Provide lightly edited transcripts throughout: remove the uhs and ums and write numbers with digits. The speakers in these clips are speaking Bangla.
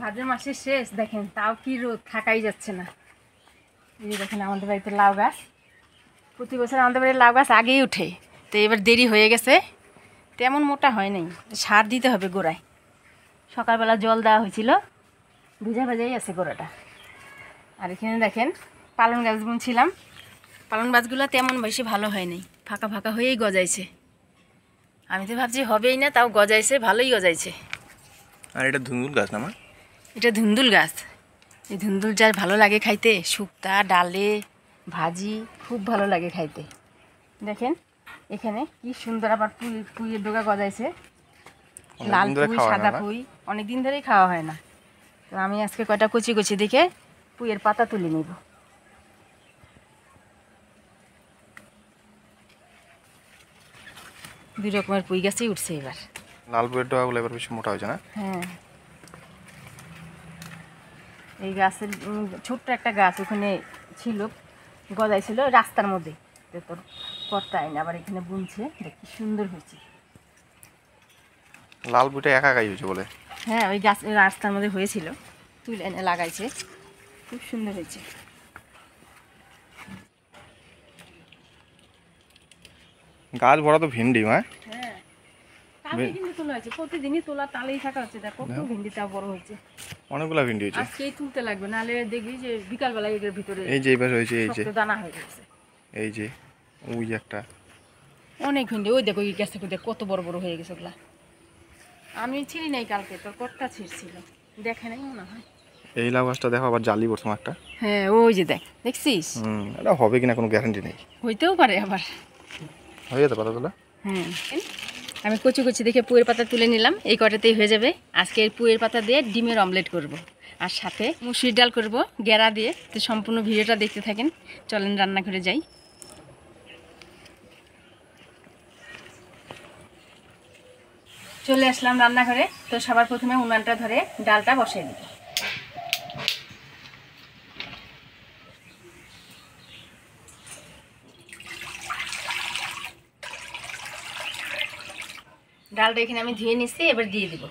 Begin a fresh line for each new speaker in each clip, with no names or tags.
ভাদ্র মাসের শেষ দেখেন, তাও কি রোদ, থাকাই যাচ্ছে না। এই যে দেখেন আমাদের বাড়িতে লাউ গাছ, প্রতি বছর আমাদের বাড়ির লাউ গাছ আগেই উঠে, তো এবার দেরি হয়ে গেছে, তেমন মোটা হয় নাই, সার দিতে হবে গোড়ায়। সকালবেলা জল দেওয়া হয়েছিল, ভিজা ভাজাই আছে গোড়াটা। আর এখানে দেখেন পালং গাছ বুনছিলাম, পালং গাছগুলো তেমন বেশি ভালো হয়নি, ফাঁকা ফাঁকা হয়েই গজাইছে। আমি তো ভাবছি হবেই না, তাও গজাইছে, ভালোই গজাইছে।
আর এটা ধুন্দুল গাছ না মা?
এটা ধুন্দুল গাছ। এই ধুন্দুল যার ভালো লাগে খাইতে, শুক্তা ডালে ভাজি খুব ভালো লাগে খাইতে। দেখেন এখানে কি সুন্দর আবার পুইয়ের ডোকা গজাইছে, লাল পুঁই সাদা পুঁই, অনেকদিন ধরেই খাওয়া হয় না। তো আমি আজকে কয়টা কচি কচি দেখে পুইয়ের পাতা তুলে নিব। দুই রকমের পুঁই গাছই উঠছে এবার।
লাল পুইয়ের ডগাগুলো এবার বেশি মোটা হয়েছে না?
হ্যাঁ, এই গাছের ছোট্ট একটা গাছ ওখানে ছিল, গজাইছিল রাস্তার মধ্যে, তো তোর কর্তা আইন আবার এখানে বুনছে, কি সুন্দর হয়েছে।
লাল পুইটা একা একাই হয়েছে বলে?
হ্যাঁ, ওই গাছ রাস্তার মধ্যে হয়েছিল, তুলে এনে লাগাইছে, খুব সুন্দর হয়েছে।
গাছ ভরা তো ভেন্ডি মা।
হ্যাঁ, কালকে কিন্তু তোলা হয়েছে, প্রতিদিনই তোলা তালেই থাকা হচ্ছে। দেখো ভেন্ডিটা বড় হয়েছে,
অনেকগুলা ভেন্ডি হয়েছে।
আজকেই তুলতে লাগবে, নাহলে দেখবি যে বিকালবেলা এর ভিতরে
এই যে এবার হয়েছে, এই যে
দানা হয়ে গেছে।
এই যে ওই একটা
অনেক ভেন্ডি, ওই দেখো এই গাছে কত বড় বড় হয়ে গেছে ওগুলা। আমি ছিলি নাই কালকে, তোর কর্তা ছিঁড়ছিল, দেখে নাই মনে হয়।
এই লাউ গাছটা দেখো আবার জালি প্রথম একটা।
হ্যাঁ, ওই যে দেখ, দেখছিস?
এটা হবে কিনা কোনো গ্যারান্টি নেই,
হইতেও পারে আবার।
হয়ে যেতে পাতাগুলো।
হ্যাঁ, আমি কচি কচি দেখে পুয়ের পাতা তুলে নিলাম, এই কটাতেই হয়ে যাবে। আজকে এই পুয়ের পাতা দিয়ে ডিমের অমলেট করব, আর সাথে মুসুর ডাল করব গেরা দিয়ে। তো সম্পূর্ণ ভিডিওটা দেখতে থাকেন, চলেন রান্নাঘরে যাই। চলে আসলাম রান্নাঘরে। তো সবার প্রথমে উনানটা ধরে ডালটা বসিয়ে দিই। ডালটা এখানে আমি ধুয়ে নিচ্ছি, এবার দিয়ে দিব।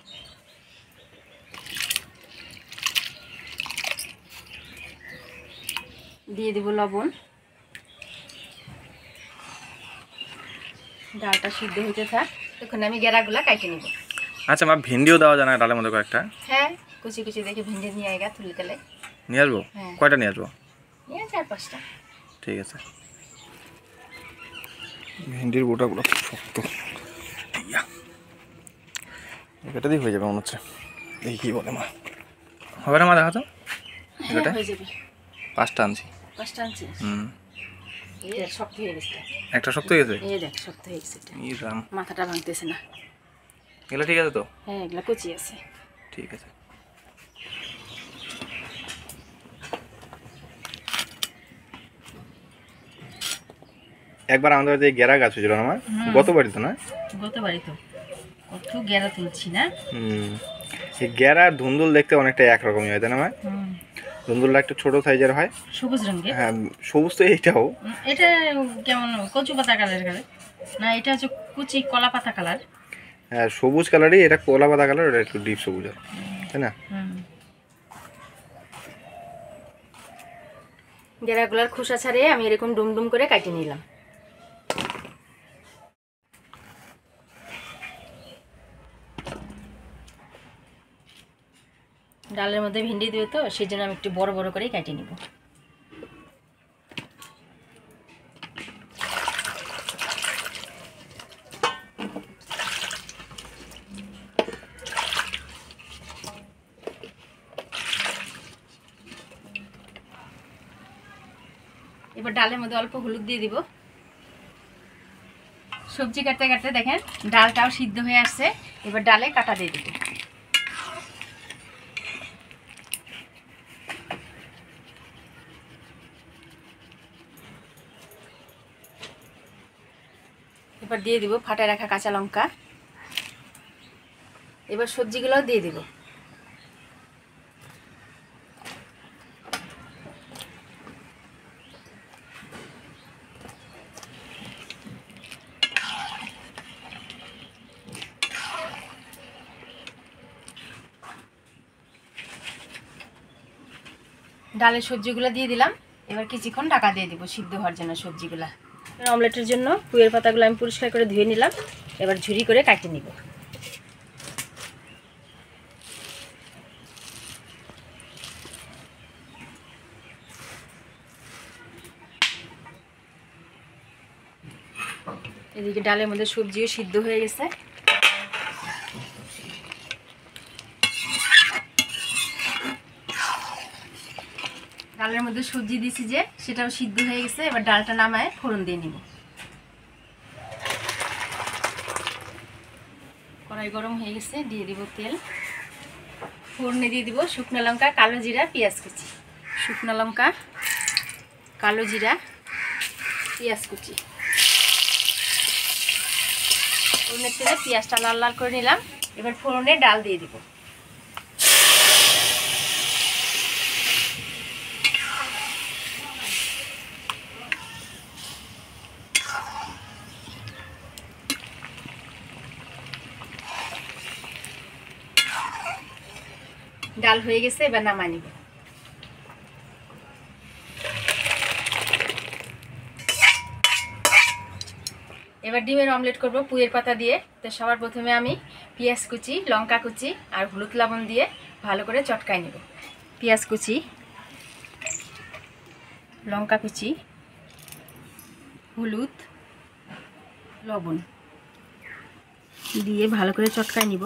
দিয়ে দিব লবণ। ডালটা সিদ্ধ হইতে থাক, তখন আমি গেরাগুলা কাটে নিব।
আচ্ছা মা, ভেন্ডিও দেওয়া যায় না ডালের মধ্যে কয়েকটা?
হ্যাঁ, কুচি কুচি দেখে ভেন্ডি নিয়ে আয়গা, তুলে তেলে
নিয়ে আসবো। কয়টা নিয়ে আসবো?
নিয়ে 4-5টা।
ঠিক আছে। ভেন্ডির গোটাগুলো খুব শক্ত, এটা দিয়ে হয়ে যাবে মনে হচ্ছে। এই কি বলে মা, হবে না মা? দেখা তো এটা
হয়ে যাবে।
5টা আনছি।
5টা আনছি। এই দেখ শক্ত হয়ে গেছে।
একটা শক্ত হয়ে গেছে?
এই দেখ শক্ত হয়ে গেছে, মাথাটা ভাঙতেছে না।
এগুলো ঠিক আছে তো?
হ্যাঁ, এগুলা কচি আছে।
ঠিক আছে। একবার আমাদের বাড়িতে গেরা গাছ হয়েছিল না মা? গত বাড়ি তো না?
গত বাড়ি তো কত গেরা তুলছি না।
এই গেরা আর ধুন্দুল দেখতে অনেকটা একরকমই হয় তাই না মা? ধুন্দুলটা একটু ছোট সাইজের হয়,
সবুজ রঙের।
হ্যাঁ সবুজ তো এইটাও।
এটা কেমন কচু পাতা কালার না, এটা হচ্ছে কুচি কলা পাতা কালার।
হ্যাঁ সবুজ কালারই, এটা কলা পাতা কালার, ওটা একটু ডিপ সবুজ হয় তাই না?
গেরাগুলার খোসা ছাড়িয়ে আমি এরকম ডুম ডুম করে কাটে নিলাম। ডালের মধ্যে ভেন্ডি দিও তো, সেই জন্য আমি একটু বড় বড় করেই কাটে নিব। এবার ডালের মধ্যে অল্প হলুদ দিয়ে দিব। সবজি কাটতে কাটতে দেখেন ডালটাও সিদ্ধ হয়ে আসছে, এবার ডালে কাটা দিয়ে দিব। এবার দিয়ে দিব ফাটায় রাখা কাঁচা লঙ্কা। এবার সবজিগুলোও দিয়ে দিব। ডালের সবজিগুলো দিয়ে দিলাম। এবার কিছুক্ষণ ঢাকা দিয়ে দিব সিদ্ধ হওয়ার জন্য সবজিগুলা। অমলেটের জন্য পুঁইয়ের পাতাগুলো আমি পরিষ্কার করে ধুয়ে নিলাম। এবার ঝুরি করে কাটিয়ে নিব। এদিকে ডালের মধ্যে সবজিও সিদ্ধ হয়ে গেছে। ডালের মধ্যে সবজি দিয়েছি যে সেটাও সিদ্ধ হয়ে গেছে। এবার ডালটা নামায় ফোড়ন দিয়ে নিব। কড়াই গরম হয়ে গেছে, দিয়ে দিব তেল। ফোড়নে দিয়ে দিব শুকনো লঙ্কা, কালো জিরা, পেঁয়াজ কুচি। শুকনো লঙ্কা, কালো জিরা, পেঁয়াজ কুচি। ফোড়নের তেলে পেঁয়াজটা লাল লাল করে নিলাম। এবার ফোড়নে ডাল দিয়ে দিব। ডাল হয়ে গেছে, এবার নামাই নিব। এবার ডিমের অমলেট করব পুঁইয়ের পাতা দিয়ে। তো সবার প্রথমে আমি পেঁয়াজ কুচি, লঙ্কা কুচি আর হলুদ লবণ দিয়ে ভালো করে চটকাই নেব। পেঁয়াজ কুচি, লঙ্কা কুচি, হলুদ, লবণ দিয়ে ভালো করে চটকাই নিব।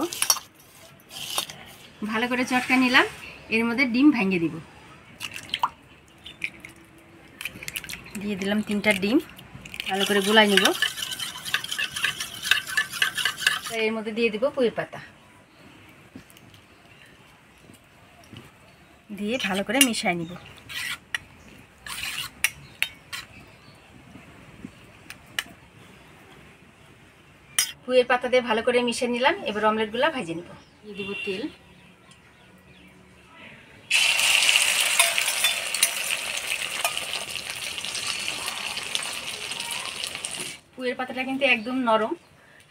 ভালো করে চটকাই নিলাম। এর মধ্যে ডিম ভেঙে দিব। দিয়ে দিলাম 3টা ডিম, ভালো করে গোলাই নিব। এর মধ্যে দিয়ে দিব পুঁই পাতা, দিয়ে ভালো করে মিশিয়ে নিব। পুঁইয়ের পাতা দিয়ে ভালো করে মিশিয়ে নিলাম। এবার অমলেটগুলো ভেজে নিব। দিয়ে দিব তেল, পুঁইয়ের পাতাটা কিন্তু একদম নরম,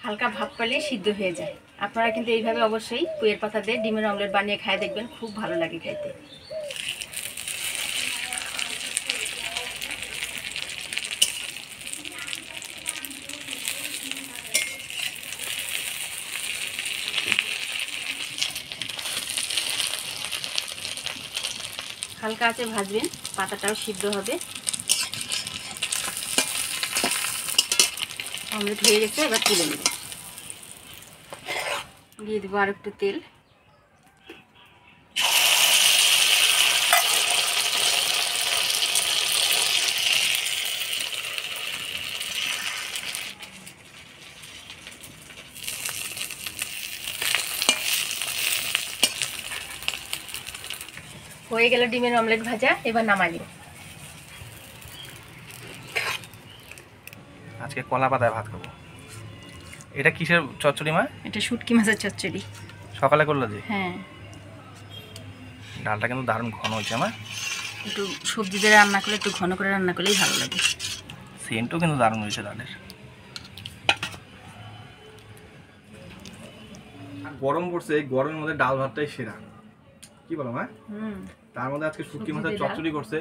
হালকা ভাপ পেলেই সিদ্ধ হয়ে যায়। আপনারা কিন্তু এইভাবে অবশ্যই পুঁইয়ের পাতা দিয়ে ডিমের অমলেট বানিয়ে খায় দেখবেন, খুব ভালো লাগে খাইতে। হালকা আঁচে ভাজবেন, পাতাটাও সিদ্ধ হবে। অমলেট হয়ে গেছে, এবার তুলে নেব। দিয়ে দেবো আর একটু তেল। হয়ে গেল ডিমের অমলেট ভাজা। এবার নামাই নিব।
আজকে কলা পাতায় ভাত খাবো। এটা কিসের চচ্চড়ি মা?
এটা শুটকি মাছের চচ্চড়ি।
সকালে করলো যে?
হ্যাঁ।
ডালটা কিন্তু দারুণ ঘন হয়েছে আমার।
একটু সবজি দিয়ে রান্না করলে, একটু ঘন করে রান্না করলেই ভালো লাগে।
সেন্টও কিন্তু দারুণ হয়েছে ডালের। গরম পড়ছে, এই গরমের মধ্যে ডাল ভাতটাই সেরা। কি বলো মা? তার মধ্যে আজকে শুটকি মাছের চচ্চড়ি করছে।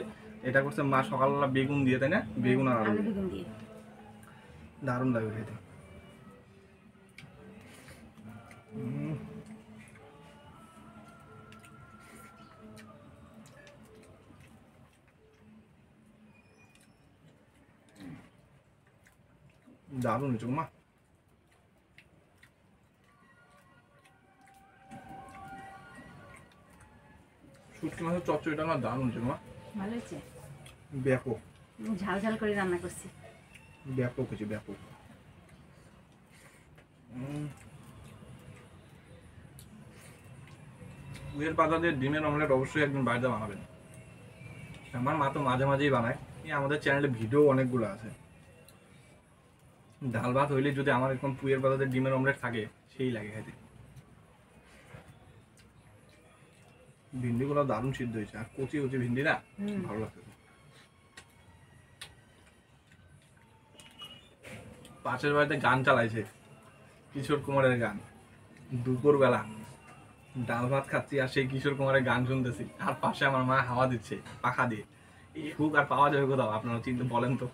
এটা করছে মা সকালবেলা বেগুন দিয়ে, তাই না? বেগুন আর আলু দিয়ে দারুণ লাগে খেতে। দারুণ হয়েছে মা। শুটকি মাছের চচ্চড়িটা আমার দারুণ হয়েছে মা।
ভালো হয়েছে,
ব্যাপক।
ঝাল ঝাল করে রান্না করছি।
ব্যাপক হয়েছে, ব্যাপক। পুঁইয়ের পাতা দিয়ে ডিমের অমলেট অবশ্যই একদিন বাড়িতে বানাবেন। আমার মা তো মাঝে মাঝেই বানায়। আমাদের চ্যানেলে ভিডিও অনেকগুলো আছে। ডাল ভাত হইলে যদি আমার এরকম পুঁইয়ের পাতা দিয়ে ডিমের অমলেট থাকে, সেই লাগে খেতে। ভিন্ডিগুলো দারুণ সিদ্ধ হয়েছে, আর কচি কচি ভিন্ডি না, ভালো লাগছে। পাশের বাড়িতে গান চালাইছে, কিশোর কুমারের গান, দুপুরবেলা ডাল ভাত খাচ্ছি আর সেই কিশোর কুমারের গান শুনতেছি, আর পাশে আমার মা হাওয়া দিচ্ছে পাখা দিয়ে। এই সুখ আর পাওয়া যাবে কোথাও? আপনারা চিন্তা বলেন তো।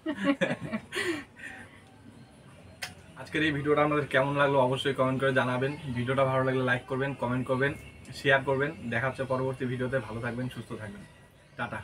আজকের এই ভিডিওটা আপনাদের কেমন লাগলো অবশ্যই কমেন্ট করে জানাবেন। ভিডিওটা ভালো লাগলে লাইক করবেন, কমেন্ট করবেন, শেয়ার করবেন। দেখা হচ্ছে পরবর্তী ভিডিওতে। ভালো থাকবেন, সুস্থ থাকবেন, টাটা।